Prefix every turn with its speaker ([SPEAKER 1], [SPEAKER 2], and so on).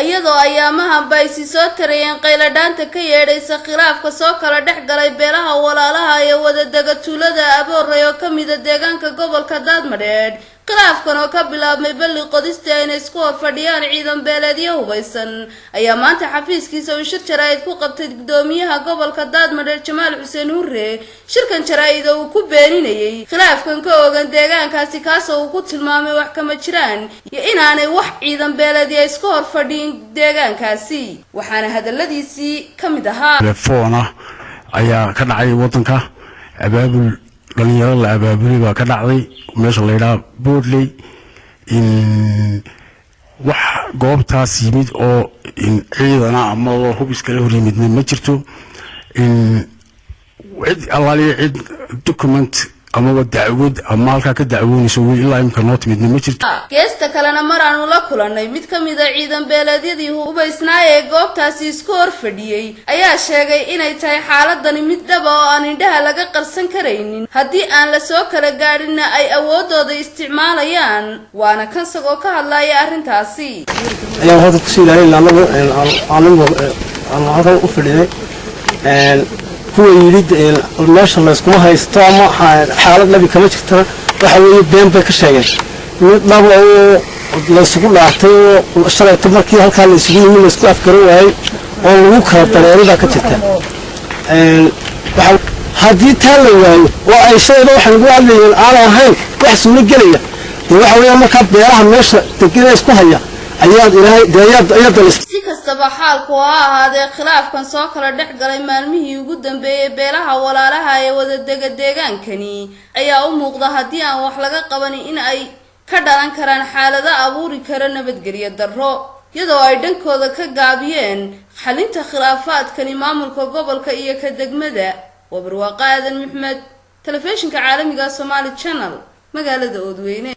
[SPEAKER 1] iyadoo ayaamaha baysi soo tarayeen qayladhaanta ka yeedhaysa khilaafka soo kala dhex galay beelaha walaalaha ee wadadaga tuulada Aboorey oo ka mid ah deegaanka gobolka Daadmadheedh khilaafkan oo ka bilaabmay balli qodista inay isku horfadhiyaan ciidan beeleedyo hubaysan ayaa maanta xafiiskiisa uu shir jaraa'id ku qabtay gudoomiyaha gobolka Daadmadheedh Jamaal Xuseen Hurre shirkan jaraa'id uu ku beeninayay khilaafkan ka ogan deegaankaasi kaas oo uu ku tilmaamay wax kama jiraan iyo inaanay wax ciidan beeleedyo isku horfadhiyin deegaankaasi waxaana hadaladiisii ka mid ahaa
[SPEAKER 2] telefoona ayaa ka dhacay wadanka abaabul dhalinyaro la abaabulay baa ka dhacday meesha la yiraahdo Boodley in wax goobtaas yimid oo in ciidana ama hubis kale hor yimid ma jirto in cid document ama dacwad ama halka ka dacwoonayso ilaa imka noot midna ma jirto
[SPEAKER 1] geesta kalena maraan la kulanay mid ka mid ah ciidan beeleedyadii hubaysnaa ee goobtaasi isku horfadhiyay ayaa sheegay inay tahay xaaladani mid dhab oo aan indhaha laga qarsan kareynin haddii aan la soo kala gaadhin ay awoodooda isticmaalayaan waana kan sagoo ka hadlaya arrintaasi
[SPEAKER 3] ayaa hada ku siilay anagu halkan u fadhiyay kuwa yidhi meesha la isku haysto ama xaalad labi kama jirta waxa weeye been bay ka sheegeen mid dhab oo la isugu dhaartay oo shalayto markii halkaan la isugu yimid la isku afgaran waayay oo lagu kala dareerida ka jirta haddii taa la waayo oo ay shayda waxaan ugu hadlayeen aan ahayn wax suulo gelaya waxa weeye marka beeraha meesha degan isku haya ayaad ilaahay deeyada
[SPEAKER 1] si kastaba xaalku ha ahaadee khilaafkan soo kala dhex galay maalmihii ugu dambeeyay beelaha walaalaha ee wadadaga deegaankani ayaa u muuqda haddii aan wax laga qabanin in ay ka dhalan karaan xaalado abuuri kara nabadgelyo darro iyadoo ay dhankooda ka gaabiyeen xalinta khilaafaadkani maamulka gobolka iyo ka degmada Wabarwaaqo Aadan Maxmed telefishinka caalamiga Somali Channel magaalada Oodweyne.